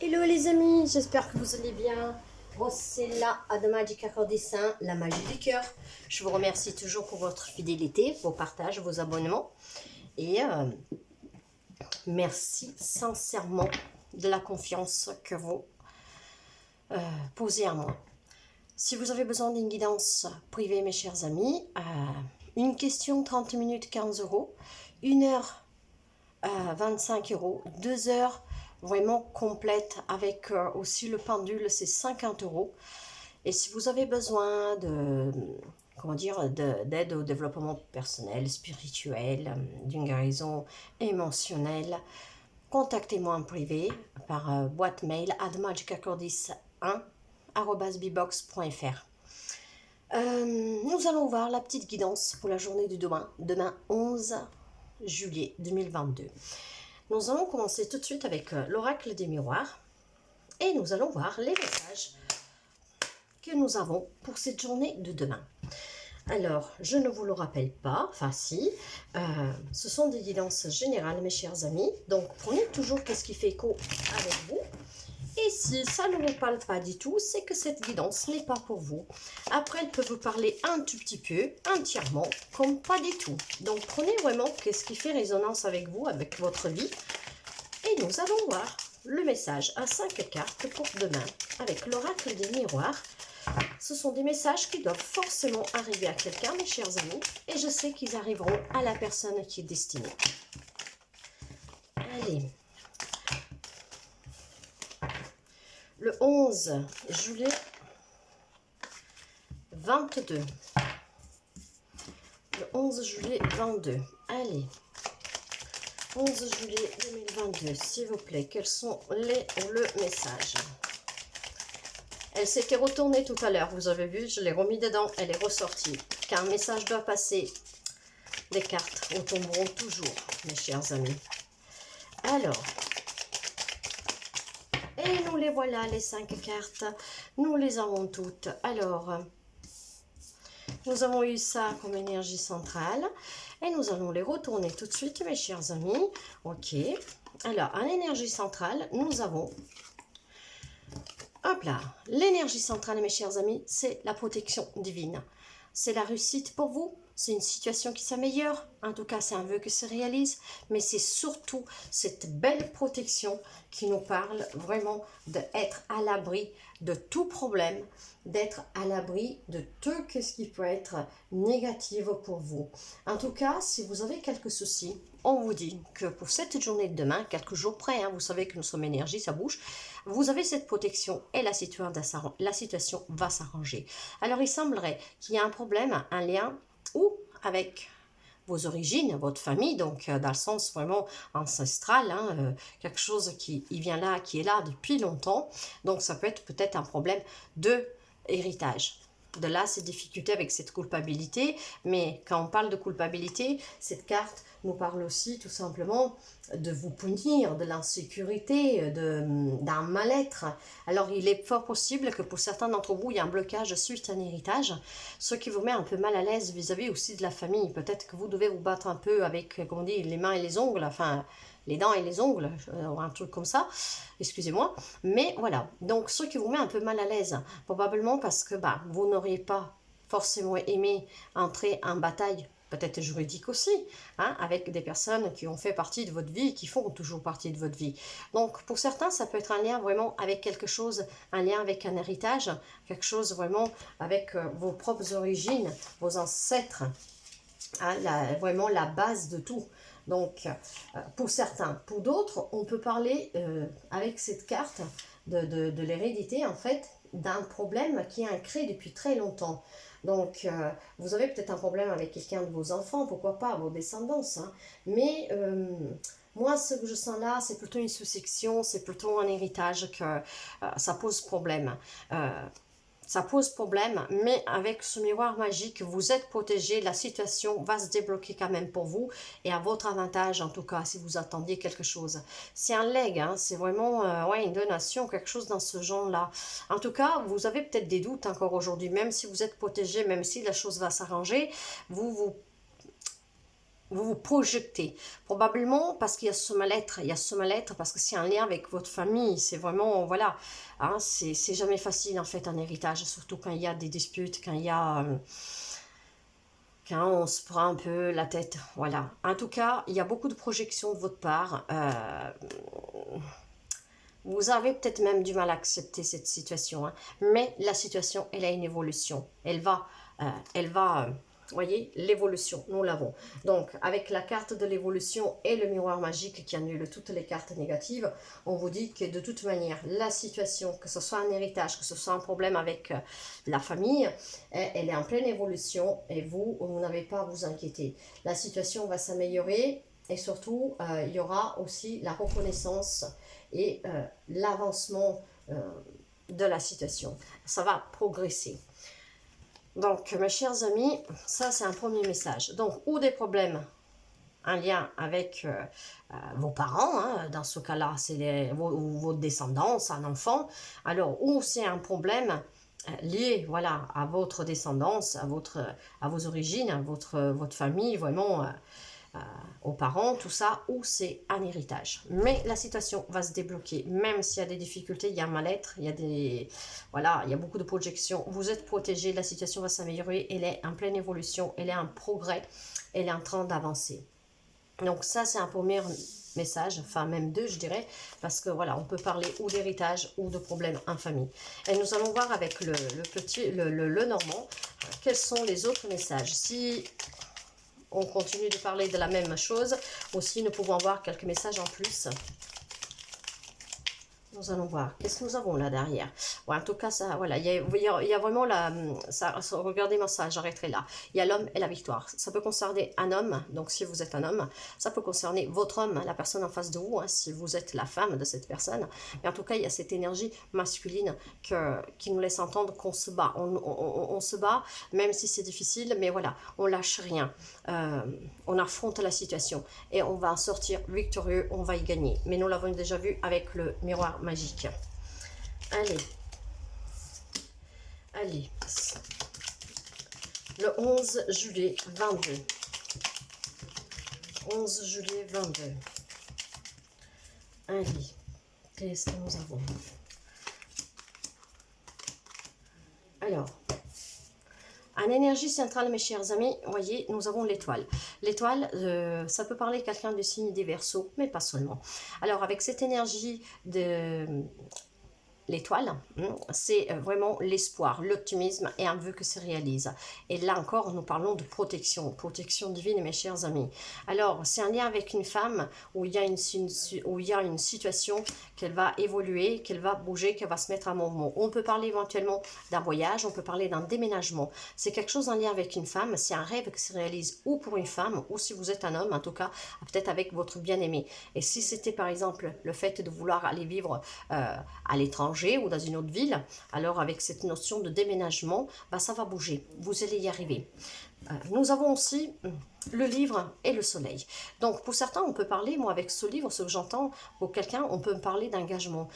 Hello les amis, j'espère que vous allez bien. C'est là à The Magic Accordissin, la magie du cœur. Je vous remercie toujours pour votre fidélité, vos partages, vos abonnements. Et merci sincèrement de la confiance que vous posez à moi. Si vous avez besoin d'une guidance privée, mes chers amis, une question 30 minutes 15 euros, 1 heure 25 euros, 2 heures vraiment complète avec aussi le pendule, c'est 50 euros. Et si vous avez besoin de, comment dire, d'aide au développement personnel, spirituel, d'une guérison émotionnelle, contactez-moi en privé par boîte mail admagicacordis1@bbox.fr. Nous allons voir la petite guidance pour la journée du demain 11 juillet 2022. Nous allons commencer tout de suite avec l'oracle des miroirs et nous allons voir les messages que nous avons pour cette journée de demain. Alors, je ne vous le rappelle pas, enfin si, ce sont des guidances générales mes chers amis, donc prenez toujours qu'est-ce qui fait écho avec vous. Et si ça ne vous parle pas du tout, c'est que cette guidance n'est pas pour vous. Après, elle peut vous parler un tout petit peu, entièrement, comme pas du tout. Donc, prenez vraiment qu'est-ce qui fait résonance avec vous, avec votre vie. Et nous allons voir le message à 5 cartes pour demain, avec l'oracle des miroirs. Ce sont des messages qui doivent forcément arriver à quelqu'un, mes chers amis. Et je sais qu'ils arriveront à la personne qui est destinée. Allez. Le 11 juillet 22. Le 11 juillet 22. Allez. 11 juillet 2022, s'il vous plaît. Quels sont le message? Elle s'était retournée tout à l'heure, vous avez vu, je l'ai remis dedans, elle est ressortie. Car un message doit passer. Les cartes retomberont toujours, mes chers amis. Alors... Et nous les voilà, les 5 cartes. Nous les avons toutes. Alors, nous avons eu ça comme énergie centrale. Et nous allons les retourner tout de suite, mes chers amis. Ok. Alors, en énergie centrale, nous avons... Hop là. L'énergie centrale, mes chers amis, c'est la protection divine. C'est la réussite pour vous. C'est une situation qui s'améliore. En tout cas, c'est un vœu qui se réalise. Mais c'est surtout cette belle protection qui nous parle vraiment d'être à l'abri de tout problème, d'être à l'abri de tout ce qui peut être négatif pour vous. En tout cas, si vous avez quelques soucis, on vous dit que pour cette journée de demain, quelques jours près, vous savez que nous sommes énergie, ça bouge, vous avez cette protection et la situation va s'arranger. Alors, il semblerait qu'il y ait un problème, un lien ou avec vos origines, votre famille, donc dans le sens vraiment ancestral, quelque chose qui vient là, qui est là depuis longtemps. Donc ça peut être peut-être un problème de héritage. De là, ces difficultés avec cette culpabilité. Mais quand on parle de culpabilité, cette carte nous parle aussi tout simplement de vous punir, de l'insécurité, d'un mal-être. Alors, il est fort possible que pour certains d'entre vous, il y a un blocage suite à un héritage, ce qui vous met un peu mal à l'aise vis-à-vis aussi de la famille. Peut-être que vous devez vous battre un peu avec, comme on dit, les mains et les ongles, enfin, les dents et les ongles, un truc comme ça, excusez-moi. Mais voilà, donc ce qui vous met un peu mal à l'aise, probablement parce que vous n'auriez pas forcément aimé entrer en bataille, peut-être juridique aussi, avec des personnes qui ont fait partie de votre vie, qui font toujours partie de votre vie. Donc pour certains, ça peut être un lien vraiment avec quelque chose, un lien avec un héritage, quelque chose vraiment avec vos propres origines, vos ancêtres, vraiment la base de tout. Donc, pour certains. Pour d'autres, on peut parler, avec cette carte de l'hérédité, en fait, d'un problème qui est ancré depuis très longtemps. Donc, vous avez peut-être un problème avec quelqu'un de vos enfants, pourquoi pas, vos descendants. Mais moi, ce que je sens là, c'est plutôt une succession, c'est plutôt un héritage que ça pose problème. Ça pose problème, mais avec ce miroir magique, vous êtes protégé, la situation va se débloquer quand même pour vous, et à votre avantage en tout cas, si vous attendiez quelque chose. C'est un leg, c'est vraiment une donation, quelque chose dans ce genre-là. En tout cas, vous avez peut-être des doutes encore aujourd'hui, même si vous êtes protégé, même si la chose va s'arranger, vous vous vous projetez, probablement parce qu'il y a ce mal-être, parce que c'est un lien avec votre famille, c'est vraiment, voilà, hein, c'est jamais facile en fait un héritage, surtout quand il y a des disputes, quand il y a, quand on se prend un peu la tête, voilà. En tout cas, il y a beaucoup de projections de votre part, vous avez peut-être même du mal à accepter cette situation, hein, mais la situation, elle a une évolution, elle va, voyez, l'évolution, nous l'avons. Donc, avec la carte de l'évolution et le miroir magique qui annule toutes les cartes négatives, on vous dit que de toute manière, la situation, que ce soit un héritage, que ce soit un problème avec la famille, elle est en pleine évolution et vous n'avez pas à vous inquiéter. La situation va s'améliorer et surtout, il y aura aussi la reconnaissance et l'avancement de la situation. Ça va progresser. Donc, mes chers amis, ça c'est un premier message. Donc, ou des problèmes en lien avec vos parents, hein, dans ce cas-là, c'est votre descendance, un enfant. Alors, ou c'est un problème lié, voilà, à votre descendance, à vos origines, à votre famille, vraiment aux parents, tout ça, ou c'est un héritage. Mais la situation va se débloquer, même s'il y a des difficultés, il y a un mal-être, il y a des, voilà, il y a beaucoup de projections. Vous êtes protégé, la situation va s'améliorer, elle est en pleine évolution, elle est en progrès, elle est en train d'avancer. Donc ça, c'est un premier message, enfin même deux, je dirais, parce que voilà, on peut parler ou d'héritage ou de problèmes en famille. Et nous allons voir avec le normand, quels sont les autres messages. Si on continue de parler de la même chose, aussi nous pouvons avoir quelques messages en plus. Nous allons voir. Qu'est-ce que nous avons là derrière? Ouais, en tout cas, ça, voilà, il y a vraiment la... regardez-moi ça, j'arrêterai là. Il y a l'homme et la victoire. Ça peut concerner un homme, donc si vous êtes un homme, ça peut concerner votre homme, la personne en face de vous, hein, si vous êtes la femme de cette personne. Mais en tout cas, il y a cette énergie masculine qui nous laisse entendre qu'on se bat. On se bat, même si c'est difficile, mais voilà, on lâche rien. On affronte la situation et on va en sortir victorieux, on va y gagner. Mais nous l'avons déjà vu avec le miroir magique. Allez. Allez. Le 11 juillet 22. 11 juillet 22. Allez. Qu'est-ce que nous avons? Alors. En énergie centrale, mes chers amis, voyez, nous avons l'étoile. L'étoile, ça peut parler quelqu'un du signe des Verseaux, mais pas seulement. Alors, avec cette énergie de l'étoile, c'est vraiment l'espoir, l'optimisme et un vœu que se réalise. Et là encore, nous parlons de protection divine, mes chers amis. Alors, c'est un lien avec une femme où il y a une situation qu'elle va évoluer, qu'elle va bouger, qu'elle va se mettre en mouvement. On peut parler éventuellement d'un voyage, on peut parler d'un déménagement. C'est quelque chose en lien avec une femme, c'est un rêve qui se réalise ou pour une femme, ou si vous êtes un homme, en tout cas, peut-être avec votre bien-aimé. Et si c'était par exemple le fait de vouloir aller vivre à l'étranger, ou dans une autre ville, alors avec cette notion de déménagement, bah, ça va bouger, vous allez y arriver. Nous avons aussi le livre et le soleil. Donc pour certains, on peut parler, moi avec ce livre, ce que j'entends, pour quelqu'un, on peut me parler d'engagement.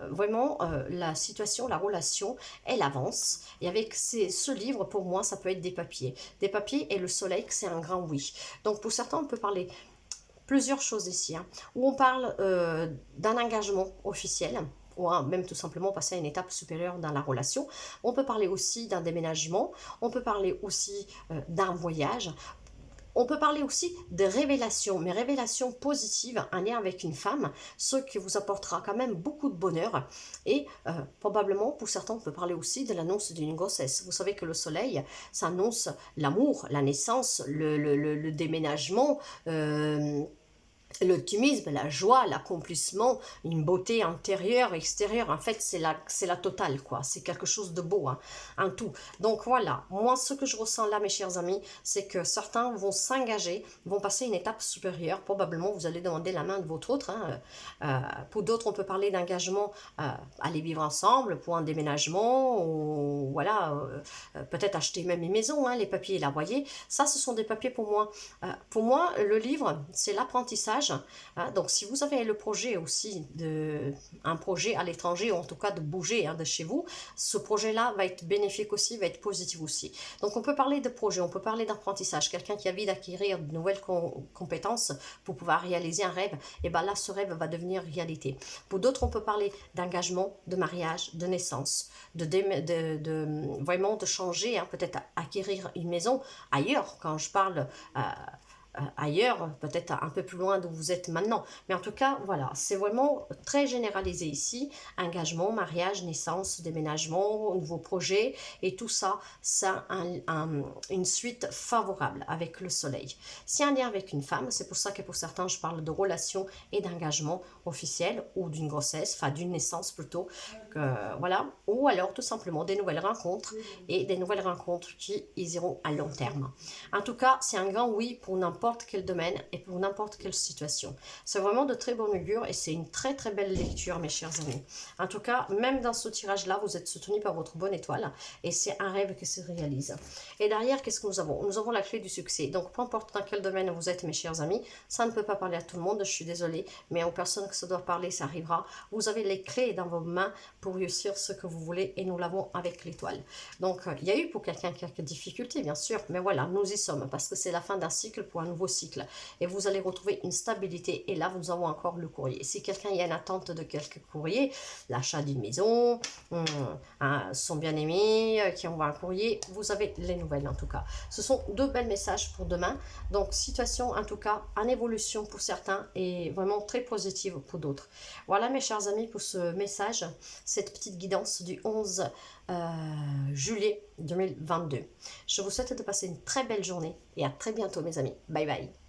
Vraiment, la situation, la relation, elle avance. Et avec ce livre, pour moi, ça peut être des papiers. Des papiers et le soleil, c'est un grand oui. Donc pour certains, on peut parler plusieurs choses ici, hein, où on parle d'un engagement officiel, ou même tout simplement passer à une étape supérieure dans la relation. On peut parler aussi d'un déménagement, on peut parler aussi d'un voyage, on peut parler aussi de révélations, mais révélations positives, un lien avec une femme, ce qui vous apportera quand même beaucoup de bonheur. Et probablement, pour certains, on peut parler aussi de l'annonce d'une grossesse. Vous savez que le soleil, ça annonce l'amour, la naissance, le déménagement, l'optimisme, la joie, l'accomplissement, une beauté intérieure, extérieure, en fait c'est la totale quoi, c'est quelque chose de beau, hein, un tout. Donc voilà, moi ce que je ressens là mes chers amis, c'est que certains vont s'engager, vont passer une étape supérieure, probablement vous allez demander la main de votre autre, hein. Pour d'autres on peut parler d'engagement, aller vivre ensemble, pour un déménagement, ou voilà, peut-être acheter même une maison, hein, les papiers là, voyez, ça ce sont des papiers pour moi. Pour moi le livre c'est l'apprentissage, mariage. Hein. Donc, si vous avez le projet aussi, un projet à l'étranger, ou en tout cas de bouger de chez vous, ce projet-là va être bénéfique aussi, va être positif aussi. Donc, on peut parler de projet, on peut parler d'apprentissage. Quelqu'un qui a envie d'acquérir de nouvelles compétences pour pouvoir réaliser un rêve, et bien là, ce rêve va devenir réalité. Pour d'autres, on peut parler d'engagement, de mariage, de naissance, vraiment de changer, peut-être acquérir une maison ailleurs. Quand je parle ailleurs, peut-être un peu plus loin d'où vous êtes maintenant. Mais en tout cas, voilà, c'est vraiment très généralisé ici. Engagement, mariage, naissance, déménagement, nouveaux projets, et tout ça, ça a une suite favorable avec le soleil. S'il y a un lien avec une femme, c'est pour ça que pour certains, je parle de relation et d'engagement officiel, ou d'une grossesse, enfin d'une naissance plutôt, voilà, ou alors tout simplement des nouvelles rencontres, et des nouvelles rencontres qui iront à long terme. En tout cas, c'est un grand oui pour n'importe quel domaine et pour n'importe quelle situation. C'est vraiment de très bon augure et c'est une très très belle lecture, mes chers amis. En tout cas, même dans ce tirage-là, vous êtes soutenu par votre bonne étoile et c'est un rêve qui se réalise. Et derrière, qu'est-ce que nous avons? Nous avons la clé du succès. Donc, peu importe dans quel domaine vous êtes, mes chers amis, ça ne peut pas parler à tout le monde, je suis désolée, mais aux personnes que ça doit parler, ça arrivera. Vous avez les clés dans vos mains pour réussir ce que vous voulez et nous l'avons avec l'étoile. Donc, il y a eu pour quelqu'un quelques difficultés, bien sûr, mais voilà, nous y sommes parce que c'est la fin d'un cycle pour un nouveau cycle et vous allez retrouver une stabilité. Et là, nous avons encore le courrier. Si quelqu'un y a une attente de quelques courriers, l'achat d'une maison, son bien-aimé qui envoie un courrier, vous avez les nouvelles en tout cas. Ce sont deux belles messages pour demain. Donc, situation en tout cas en évolution pour certains et vraiment très positive pour d'autres. Voilà mes chers amis pour ce message, cette petite guidance du 11 juillet 2022. Je vous souhaite de passer une très belle journée et à très bientôt mes amis. Bye bye.